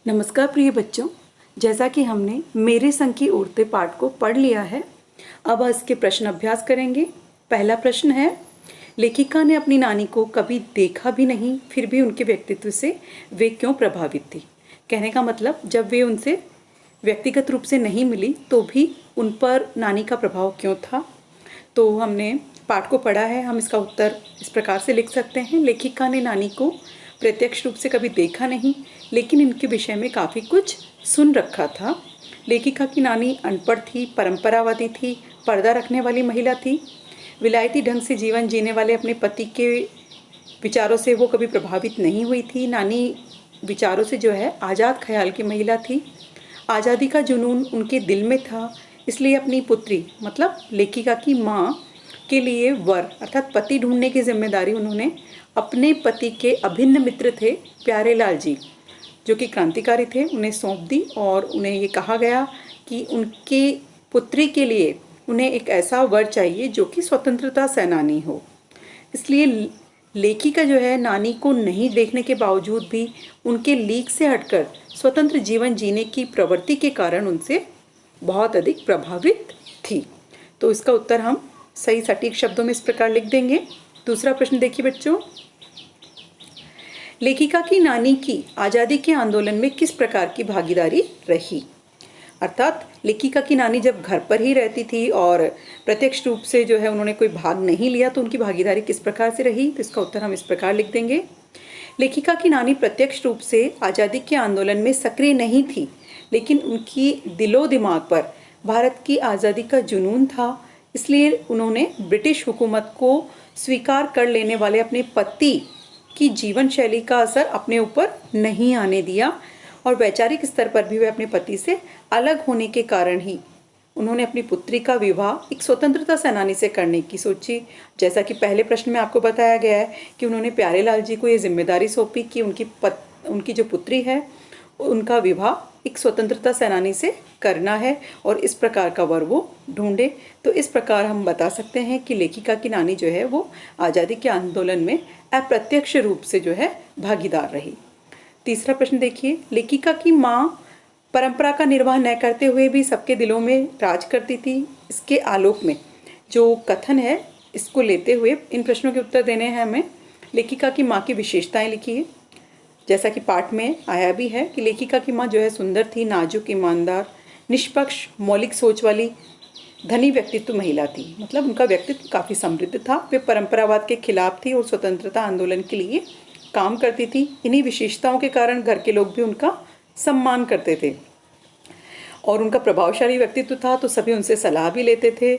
नमस्कार प्रिय बच्चों, जैसा कि हमने मेरे संग की औरतें पाठ को पढ़ लिया है, अब इसके प्रश्न अभ्यास करेंगे। पहला प्रश्न है, लेखिका ने अपनी नानी को कभी देखा भी नहीं, फिर भी उनके व्यक्तित्व से वे क्यों प्रभावित थी। कहने का मतलब जब वे उनसे व्यक्तिगत रूप से नहीं मिली तो भी उन पर नानी का प्रभाव क्यों था। तो हमने पाठ को पढ़ा है, हम इसका उत्तर इस प्रकार से लिख सकते हैं। लेखिका ने नानी को प्रत्यक्ष रूप से कभी देखा नहीं, लेकिन इनके विषय में काफ़ी कुछ सुन रखा था। लेखिका की नानी अनपढ़ थी, परंपरावादी थी, पर्दा रखने वाली महिला थी, विलायती ढंग से जीवन जीने वाले अपने पति के विचारों से वो कभी प्रभावित नहीं हुई थी। नानी विचारों से जो है आज़ाद ख्याल की महिला थी, आज़ादी का जुनून उनके दिल में था, इसलिए अपनी पुत्री मतलब लेखिका की माँ के लिए वर अर्थात पति ढूंढने की जिम्मेदारी उन्होंने अपने पति के अभिन्न मित्र थे प्यारेलाल जी, जो कि क्रांतिकारी थे, उन्हें सौंप दी और उन्हें ये कहा गया कि उनकी पुत्री के लिए उन्हें एक ऐसा वर चाहिए जो कि स्वतंत्रता सेनानी हो। इसलिए लेखिका जो है नानी को नहीं देखने के बावजूद भी उनके लीक से हटकर स्वतंत्र जीवन जीने की प्रवृत्ति के कारण उनसे बहुत अधिक प्रभावित थी। तो इसका उत्तर हम सही सटीक शब्दों में इस प्रकार लिख देंगे। दूसरा प्रश्न देखिए बच्चों, लेखिका की नानी की आज़ादी के आंदोलन में किस प्रकार की भागीदारी रही। अर्थात लेखिका की नानी जब घर पर ही रहती थी और प्रत्यक्ष रूप से जो है उन्होंने कोई भाग नहीं लिया, तो उनकी भागीदारी किस प्रकार से रही। तो इसका उत्तर हम इस प्रकार लिख देंगे। लेखिका की नानी प्रत्यक्ष रूप से आज़ादी के आंदोलन में सक्रिय नहीं थी, लेकिन उनकी दिलो दिमाग पर भारत की आज़ादी का जुनून था, इसलिए उन्होंने ब्रिटिश हुकूमत को स्वीकार कर लेने वाले अपने पति की जीवन शैली का असर अपने ऊपर नहीं आने दिया और वैचारिक स्तर पर भी वे अपने पति से अलग होने के कारण ही उन्होंने अपनी पुत्री का विवाह एक स्वतंत्रता सेनानी से करने की सोची। जैसा कि पहले प्रश्न में आपको बताया गया है कि उन्होंने प्यारेलाल जी को ये जिम्मेदारी सौंपी कि उनकी जो पुत्री है उनका विवाह एक स्वतंत्रता सेनानी से करना है और इस प्रकार का वर वो ढूंढे। तो इस प्रकार हम बता सकते हैं कि लेखिका की नानी जो है वो आज़ादी के आंदोलन में अप्रत्यक्ष रूप से जो है भागीदार रही। तीसरा प्रश्न देखिए, लेखिका की माँ परंपरा का निर्वाह न करते हुए भी सबके दिलों में राज करती थी। इसके आलोक में जो कथन है इसको लेते हुए इन प्रश्नों के उत्तर देने हैं हमें। लेखिका की माँ की विशेषताएं लिखिए। जैसा कि पाठ में आया भी है कि लेखिका की माँ जो है सुंदर थी, नाजुक, ईमानदार, निष्पक्ष, मौलिक सोच वाली, धनी व्यक्तित्व महिला थी। मतलब उनका व्यक्तित्व काफ़ी समृद्ध था। वे परंपरावाद के खिलाफ थी और स्वतंत्रता आंदोलन के लिए काम करती थी। इन्हीं विशेषताओं के कारण घर के लोग भी उनका सम्मान करते थे और उनका प्रभावशाली व्यक्तित्व था तो सभी उनसे सलाह भी लेते थे।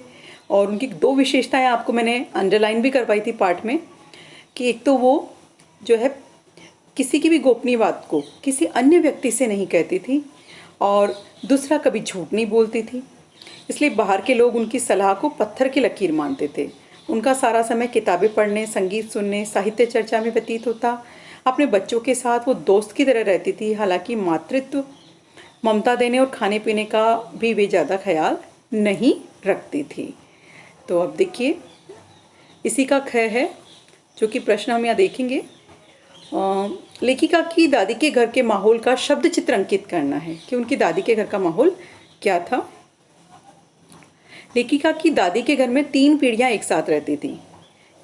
और उनकी दो विशेषताएं आपको मैंने अंडरलाइन भी करवाई थी पाठ में कि एक तो वो जो है किसी की भी गोपनीय बात को किसी अन्य व्यक्ति से नहीं कहती थी और दूसरा कभी झूठ नहीं बोलती थी। इसलिए बाहर के लोग उनकी सलाह को पत्थर की लकीर मानते थे। उनका सारा समय किताबें पढ़ने, संगीत सुनने, साहित्य चर्चा में व्यतीत होता। अपने बच्चों के साथ वो दोस्त की तरह रहती थी। हालांकि मातृत्व, ममता देने और खाने पीने का भी वे ज़्यादा ख्याल नहीं रखती थी। तो अब देखिए इसी का ख है जो कि प्रश्न हम यहाँ देखेंगे। लेखिका की दादी के घर के माहौल का शब्द चित्र अंकित करना है कि उनकी दादी के घर का माहौल क्या था। लेखिका की दादी के घर में 3 पीढ़ियां एक साथ रहती थीं।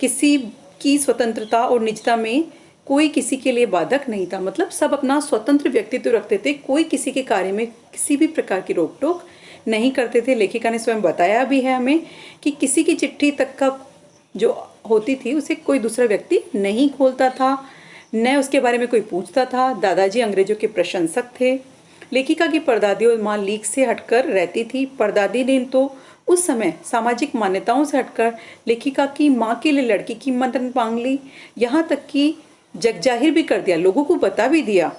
किसी की स्वतंत्रता और निजता में कोई किसी के लिए बाधक नहीं था। मतलब सब अपना स्वतंत्र व्यक्तित्व रखते थे, कोई किसी के कार्य में किसी भी प्रकार की रोक टोक नहीं करते थे। लेखिका ने स्वयं बताया भी है हमें कि किसी की चिट्ठी तक का जो होती थी उसे कोई दूसरा व्यक्ति नहीं खोलता था, न उसके बारे में कोई पूछता था। दादाजी अंग्रेजों के प्रशंसक थे। लेखिका की परदादी और माँ लीक से हटकर रहती थी। परदादी ने तो उस समय सामाजिक मान्यताओं से हटकर लेखिका की माँ के लिए लड़की की मदद मांग ली, यहाँ तक कि जगजाहिर भी कर दिया, लोगों को बता भी दिया,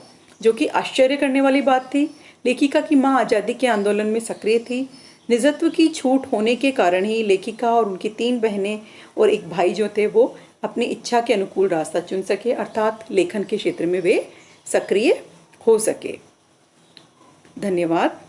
जो कि आश्चर्य करने वाली बात थी। लेखिका की माँ आज़ादी के आंदोलन में सक्रिय थी। निजत्व की छूट होने के कारण ही लेखिका और उनकी 3 बहनें और एक भाई जो थे वो अपनी इच्छा के अनुकूल रास्ता चुन सके, अर्थात लेखन के क्षेत्र में वे सक्रिय हो सके। धन्यवाद।